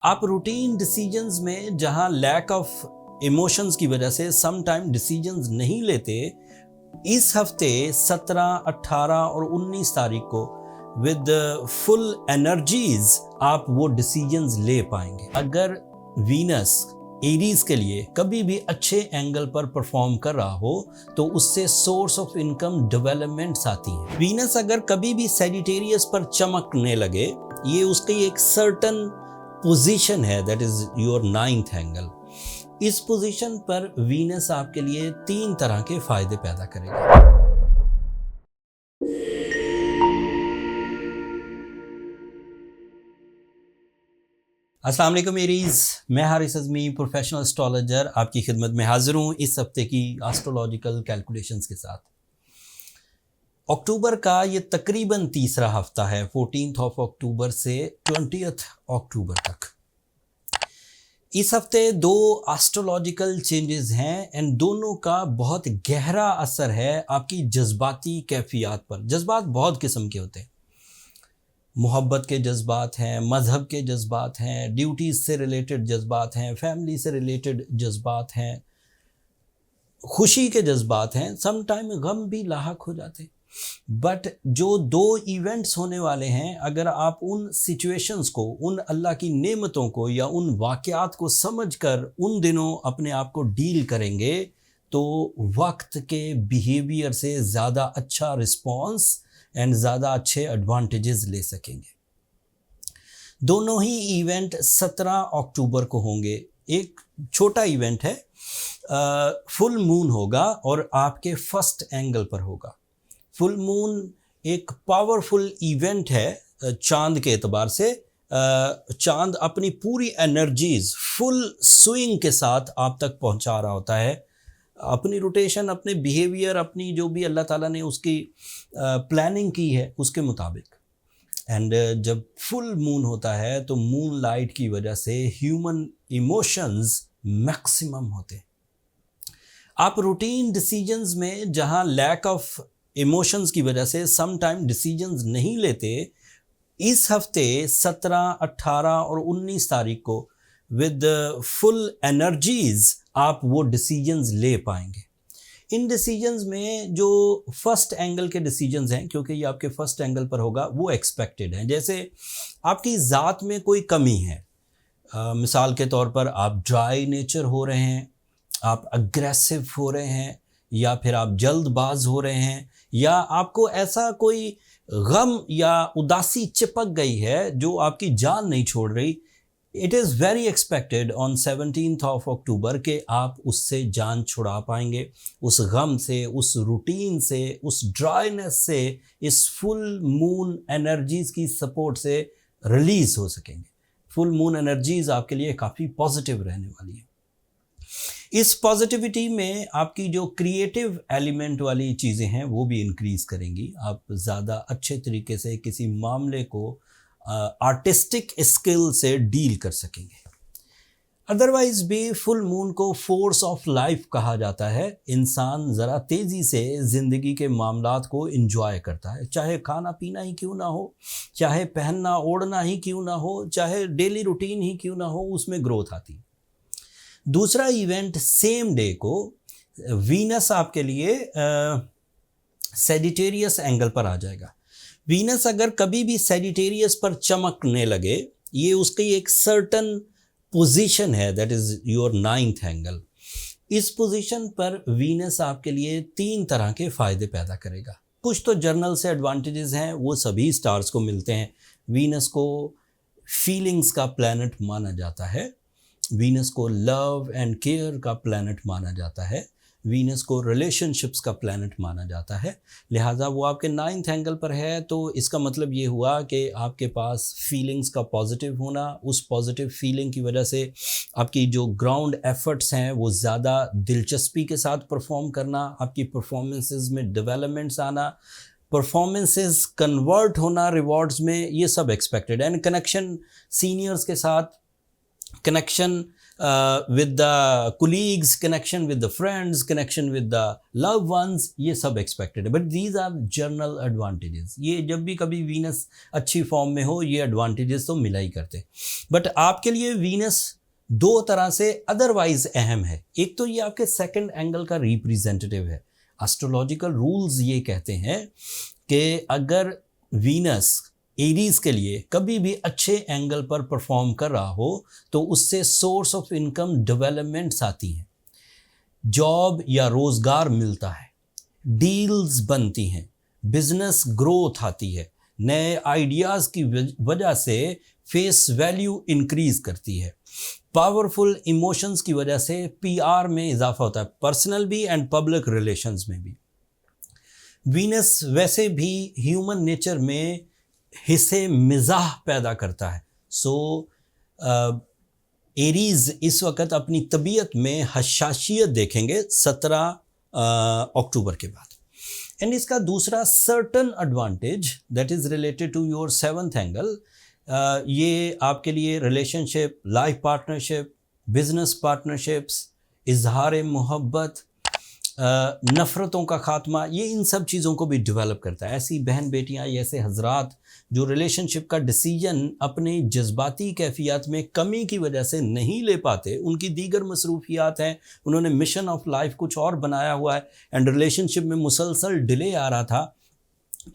आप routine decisions में जहां लैक ऑफ इमोशंस की वजह से सम टाइम डिसीजंस नहीं लेते, इस हफ्ते 17, 18 और 19 तारीख को विद फुल एनर्जीज आप वो डिसीजंस ले पाएंगे। अगर वीनस एरीज के लिए कभी भी अच्छे एंगल पर परफॉर्म कर रहा हो तो उससे सोर्स ऑफ इनकम डेवलपमेंट्स आती हैं। वीनस अगर कभी भी सैजिटेरियस पर चमकने लगे, ये उसकी एक सर्टन पोजीशन है, that is your 9th angle. इस पोजीशन पर वीनस आपके लिए 3 तरह के फायदे पैदा करेगा। अस्सलाम वालेकुम एरीज, मैं हारिस अज़मी प्रोफेशनल एस्ट्रोलॉजर आपकी खिदमत में हाजिर हूँ इस हफ्ते की एस्ट्रोलॉजिकल कैलकुलेशंस के साथ। अक्टूबर का ये तकरीबन तीसरा हफ्ता है, 14 अक्टूबर से 20 अक्टूबर तक। इस हफ्ते 2 एस्ट्रोलॉजिकल चेंजेस हैं एंड दोनों का बहुत गहरा असर है आपकी जज्बाती कैफियत पर। जज्बात बहुत किस्म के होते हैं, मोहब्बत के जज्बात हैं, मज़हब के जज्बात हैं, ड्यूटीज़ से रिलेटेड जज्बात हैं, फैमिली से रिलेटेड जज्बात हैं, खुशी के जज्बात हैं, सम टाइम गम भी लाहक हो जाते हैं। बट जो 2 इवेंट्स होने वाले हैं, अगर आप उन सिचुएशंस को, उन अल्लाह की नेमतों को या उन वाक़यात को समझकर उन दिनों अपने आप को डील करेंगे तो वक्त के बिहेवियर से ज़्यादा अच्छा रिस्पॉन्स एंड ज़्यादा अच्छे एडवांटेजेस ले सकेंगे। दोनों ही इवेंट 17 अक्टूबर को होंगे। एक छोटा इवेंट है, फुल मून होगा और आपके फर्स्ट एंगल पर होगा। फुल मून एक पावरफुल इवेंट है चांद के एतबार से। चांद अपनी एनर्जी एनर्जीज फुल स्विंग के साथ आप तक पहुंचा रहा होता है, अपनी रोटेशन, अपने बिहेवियर, अपनी जो भी अल्लाह ताला ने उसकी प्लानिंग की है उसके मुताबिक। एंड जब फुल मून होता है तो मून लाइट की वजह से ह्यूमन इमोशंस मैक्सिमम होते हैं। आप रूटीन डिसीजंस में जहां लैक ऑफ इमोशंस की वजह से सम टाइम डिसीजंस नहीं लेते, इस हफ्ते 17, 18 और 19 तारीख को विद फुल एनर्जीज आप वो डिसीजंस ले पाएंगे। इन डिसीजंस में जो फर्स्ट एंगल के डिसीजंस हैं, क्योंकि ये आपके फर्स्ट एंगल पर होगा, वो एक्सपेक्टेड हैं। जैसे आपकी ज़ात में कोई कमी है, मिसाल के तौर पर आप ड्राई नेचर हो रहे हैं, आप अग्रेसिव हो रहे हैं, या फिर आप जल्दबाज हो रहे हैं, या आपको ऐसा कोई गम या उदासी चिपक गई है जो आपकी जान नहीं छोड़ रही। It is very expected on 17 अक्टूबर के आप उससे जान छुड़ा पाएंगे, उस गम से, उस रूटीन से, उस ड्राइनेस से, इस फुल मून एनर्जीज़ की सपोर्ट से रिलीज़ हो सकेंगे। फुल मून एनर्जीज़ आपके लिए काफ़ी पॉजिटिव रहने वाली है। इस पॉजिटिविटी में आपकी जो क्रिएटिव एलिमेंट वाली चीज़ें हैं वो भी इंक्रीज़ करेंगी। आप ज़्यादा अच्छे तरीके से किसी मामले को आर्टिस्टिक स्किल से डील कर सकेंगे। अदरवाइज भी फुल मून को फोर्स ऑफ लाइफ कहा जाता है। इंसान ज़रा तेज़ी से ज़िंदगी के मामलात को इंजॉय करता है, चाहे खाना पीना ही क्यों ना हो, चाहे पहनना ओढ़ना ही क्यों ना हो, चाहे डेली रूटीन ही क्यों ना हो, उसमें ग्रोथ आती है। दूसरा इवेंट सेम डे को वीनस आपके लिए सैजिटेरियस एंगल पर आ जाएगा। वीनस अगर कभी भी सैजिटेरियस पर चमकने लगे, ये उसकी एक सर्टन पोजीशन है, that is your 9th angle. इस पोजीशन पर वीनस आपके लिए 3 तरह के फायदे पैदा करेगा। कुछ तो जर्नल से एडवांटेजेस हैं, वो सभी स्टार्स को मिलते हैं। वीनस को फीलिंग्स का प्लैनेट माना जाता है, वीनस को लव एंड केयर का प्लैनेट माना जाता है, वीनस को रिलेशनशिप्स का प्लैनेट माना जाता है। लिहाजा वो आपके 9th एंगल पर है, तो इसका मतलब ये हुआ कि आपके पास फीलिंग्स का पॉजिटिव होना, उस पॉजिटिव फीलिंग की वजह से आपकी जो ग्राउंड एफर्ट्स हैं वो ज़्यादा दिलचस्पी के साथ परफॉर्म करना, आपकी परफॉर्मेंसेस में डेवलपमेंट्स आना, परफॉर्मेंसेस कन्वर्ट होना रिवॉर्ड्स में, ये सब एक्सपेक्टेड। एंड कनेक्शन सीनियर्स के साथ, connection with the colleagues, connection with the friends, connection with the loved ones, ये सब expected है. But these are general advantages. ये जब भी कभी वीनस अच्छी फॉर्म में हो ये advantages तो मिला ही करते. बट आपके लिए वीनस दो तरह से अदरवाइज अहम है. एक तो ये आपके सेकंड एंगल का रिप्रेजेंटेटिव है. एस्ट्रोलॉजिकल रूल्स ये कहते हैं कि अगर वीनस एरीज के लिए कभी भी अच्छे एंगल पर परफॉर्म कर रहा हो तो उससे सोर्स ऑफ इनकम डेवलपमेंट्स आती हैं, जॉब या रोज़गार मिलता है, डील्स बनती हैं, बिजनेस ग्रोथ आती है, नए आइडियाज़ की वजह से फेस वैल्यू इंक्रीज करती है, पावरफुल इमोशंस की वजह से पीआर में इजाफा होता है, पर्सनल भी एंड पब्लिक रिलेशंस में भी. वीनस वैसे भी ह्यूमन नेचर में हिस्से मिजाह पैदा करता है. सो एरीज इस वक्त अपनी तबीयत में हशाशियत देखेंगे 17 अक्टूबर के बाद. एंड इसका दूसरा certain advantage that is related to your seventh angle, ये आपके लिए relationship, life partnership, business partnerships, इजहार मोहब्बत, नफ़रतों का ख़ात्मा, ये इन सब चीज़ों को भी डेवलप करता है. ऐसी बहन बेटियां, ऐसे हजरात जो रिलेशनशिप का डिसीजन अपनी जज्बाती कैफियत में कमी की वजह से नहीं ले पाते, उनकी दीगर मसरूफियात हैं, उन्होंने मिशन ऑफ लाइफ कुछ और बनाया हुआ है एंड रिलेशनशिप में मुसलसल डिले आ रहा था.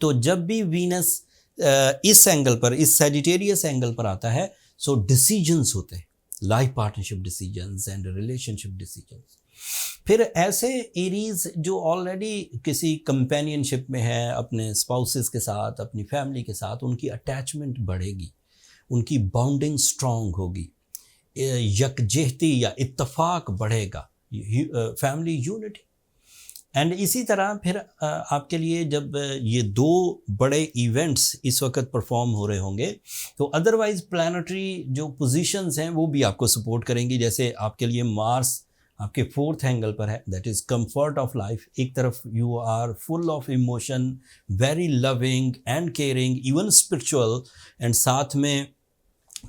तो जब भी वीनस इस एंगल पर, इस सैजिटेरियस एंगल पर आता है, सो डिसीजंस होते हैं, life partnership decisions and relationship decisions. फिर ऐसे एरीज जो ऑलरेडी किसी कंपेनियनशिप में है अपने स्पाउसेस के साथ, अपनी फैमिली के साथ, उनकी अटैचमेंट बढ़ेगी, उनकी बॉन्डिंग स्ट्रॉन्ग होगी, यकजहती या इत्तफाक बढ़ेगा, फैमिली यूनिटी. एंड इसी तरह फिर आपके लिए जब ये दो बड़े इवेंट्स इस वक्त परफॉर्म हो रहे होंगे तो अदरवाइज प्लानिटरी जो पोजीशंस हैं वो भी आपको सपोर्ट करेंगी. जैसे आपके लिए मार्स आपके फोर्थ एंगल पर है, that is comfort of life. एक तरफ you are full of emotion, very loving and caring, even spiritual, and साथ में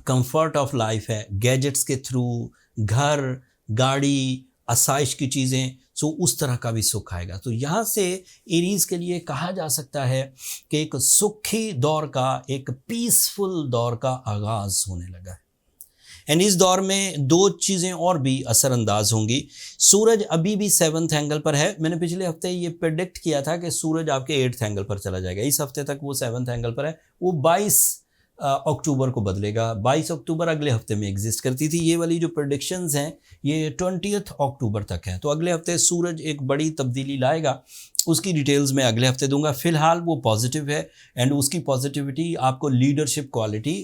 कंफर्ट ऑफ लाइफ है, गैजेट्स के थ्रू, घर, गाड़ी, आसाइश की चीज़ें, सो उस तरह का भी सुख आएगा. तो यहाँ से एरीज के लिए कहा जा सकता है कि एक सुखी दौर का, एक पीसफुल दौर का आगाज़ होने लगा है. एंड इस दौर में दो चीज़ें और भी असरअंदाज होंगी. सूरज अभी भी सेवन्थ एंगल पर है. मैंने पिछले हफ्ते ये प्रेडिक्ट किया था कि सूरज आपके एट्थ एंगल पर चला जाएगा. इस हफ्ते तक वो सेवन्थ एंगल पर है. वो 22 अक्टूबर को बदलेगा. 22 अक्टूबर अगले हफ्ते में एग्जिस्ट करती थी. ये वाली जो प्रेडिक्शंस हैं ये 20 अक्टूबर तक हैं. तो अगले हफ्ते सूरज एक बड़ी तब्दीली लाएगा. उसकी डिटेल्स मैं अगले हफ्ते दूंगा. फ़िलहाल वो पॉजिटिव है एंड उसकी पॉजिटिविटी आपको leadership quality,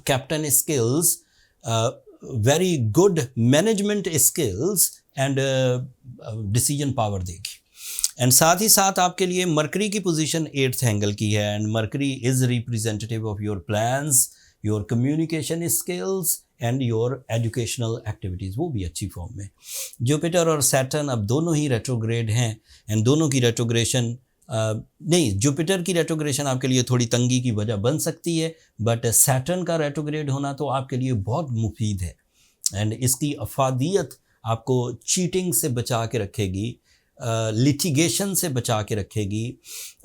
captain skills, very good management skills and decision power देगी. एंड साथ ही साथ आपके लिए मरकरी की पोजीशन 8th एंगल की है and mercury is representative of your plans, your communication skills and your educational activities, वो भी अच्छी फॉर्म में. जुपिटर और सैटर्न अब दोनों ही रेट्रोग्रेड हैं एंड दोनों की रेट्रोग्रेशन नहीं, जुपिटर की रेट्रोग्रेशन आपके लिए थोड़ी तंगी की वजह बन सकती है, बट सैटर्न का रेट्रोग्रेड होना तो आपके लिए बहुत मुफीद है एंड इसकी अफादियत आपको चीटिंग से बचा के रखेगी, लिटिगेशन से बचा के रखेगी,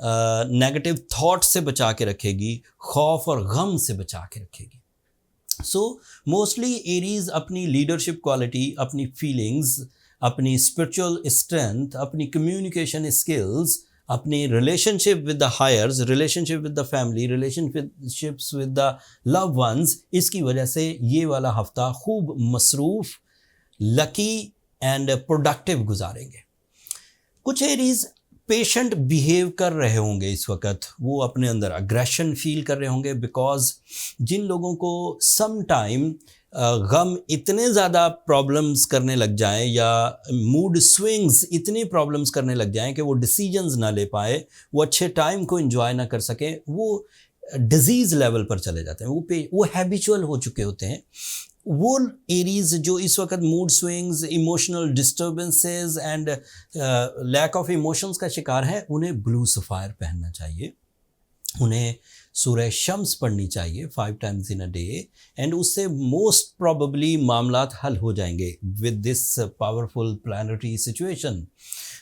नेगेटिव थॉट से बचा के रखेगी, खौफ और गम से बचा के रखेगी. सो मोस्टली एरीज अपनी लीडरशिप क्वालिटी, अपनी फीलिंग्स, अपनी स्पिरिचुअल स्ट्रेंथ, अपनी कम्युनिकेशन स्किल्स, अपनी relationship with the highers, relationship with the family, relationships with the love ones, इसकी वजह से ये वाला हफ्ता खूब मसरूफ़, लकी एंड प्रोडक्टिव गुजारेंगे. कुछ एरीज पेशेंट बिहेव कर रहे होंगे इस वक्त, वो अपने अंदर अग्रेशन फील कर रहे होंगे बिकॉज जिन लोगों को सम टाइम गम इतने ज़्यादा प्रॉब्लम्स करने लग जाएं या मूड स्विंग्स इतनी प्रॉब्लम्स करने लग जाएं कि वो डिसीजंस ना ले पाए, वो अच्छे टाइम को एंजॉय ना कर सकें, वो डिजीज़ लेवल पर चले जाते हैं, वो हैबिचुअल हो चुके होते हैं. वो एरीज जो इस वक्त mood swings, emotional disturbances and lack of emotions का शिकार है, उन्हें ब्लू सफ़ायर पहनना चाहिए, उन्हें सूरह शम्स पढ़नी चाहिए 5 times in a day, and उससे मोस्ट प्रॉबली मामलात हल हो जाएंगे with this powerful planetary situation.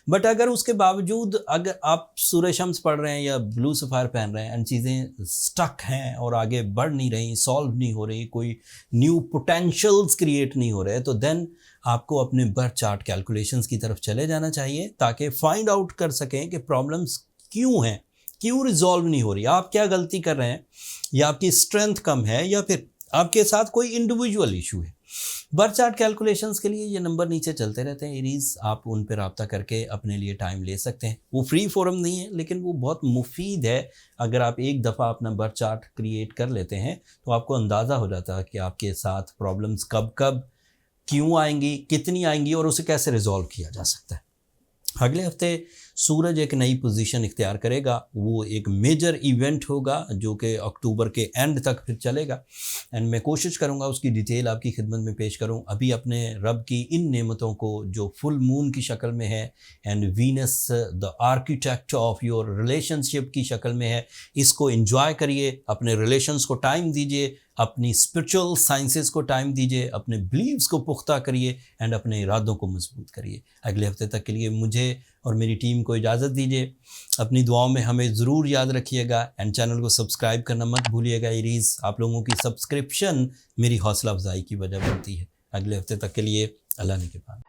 But अगर उसके बावजूद अगर आप सूरह शम्स पढ़ रहे हैं या ब्लू सफ़ायर पहन रहे हैं एंड चीज़ें स्टक हैं और आगे बढ़ नहीं रही, सॉल्व नहीं हो रही, कोई न्यू पोटेंशियल्स क्रिएट नहीं हो रहे, तो देन आपको अपने बर्थ चार्ट कैलकुलेशंस की तरफ चले जाना चाहिए ताकि फाइंड आउट कर सकें कि प्रॉब्लम्स क्यों हैं, क्यों रिजॉल्व नहीं हो रही, आप क्या गलती कर रहे हैं, या आपकी स्ट्रेंथ कम है, या फिर आपके साथ कोई इंडिविजुअल इशू है। बर्थ चार्ट कैलकुलेशंस के लिए ये नंबर नीचे चलते रहते हैं एरीज, आप उन पर रब्ता करके अपने लिए टाइम ले सकते हैं। वो फ्री फोरम नहीं है लेकिन वो बहुत मुफीद है। अगर आप एक दफ़ा अपना बर्थ चार्ट क्रिएट कर लेते हैं तो आपको अंदाज़ा हो जाता है कि आपके साथ प्रॉब्लम्स कब कब क्यों आएंगी, कितनी आएंगी और उसे कैसे रिजॉल्व किया जा सकता है। अगले हफ्ते सूरज एक नई पोजीशन इख्तियार करेगा, वो एक मेजर इवेंट होगा जो कि अक्टूबर के एंड तक फिर चलेगा, एंड मैं कोशिश करूँगा उसकी डिटेल आपकी खिदमत में पेश करूँ। अभी अपने रब की इन नेमतों को जो फुल मून की शक्ल में है and Venus the architect of your relationship की शक्ल में है, इसको एंजॉय करिए, अपने रिलेशंस को टाइम दीजिए, अपनी स्पिरिचुअल साइंसेस को टाइम दीजिए, अपने बिलीव्स को पुख्ता करिए एंड अपने इरादों को मजबूत करिए। अगले हफ्ते तक के लिए मुझे और मेरी टीम को इजाज़त दीजिए। अपनी दुआओं में हमें ज़रूर याद रखिएगा एंड चैनल को सब्सक्राइब करना मत भूलिएगा। एरीज, आप लोगों की सब्सक्रिप्शन मेरी हौसला अफजाई की वजह बनती है। अगले हफ्ते तक के लिए अल्लाह ने के पास।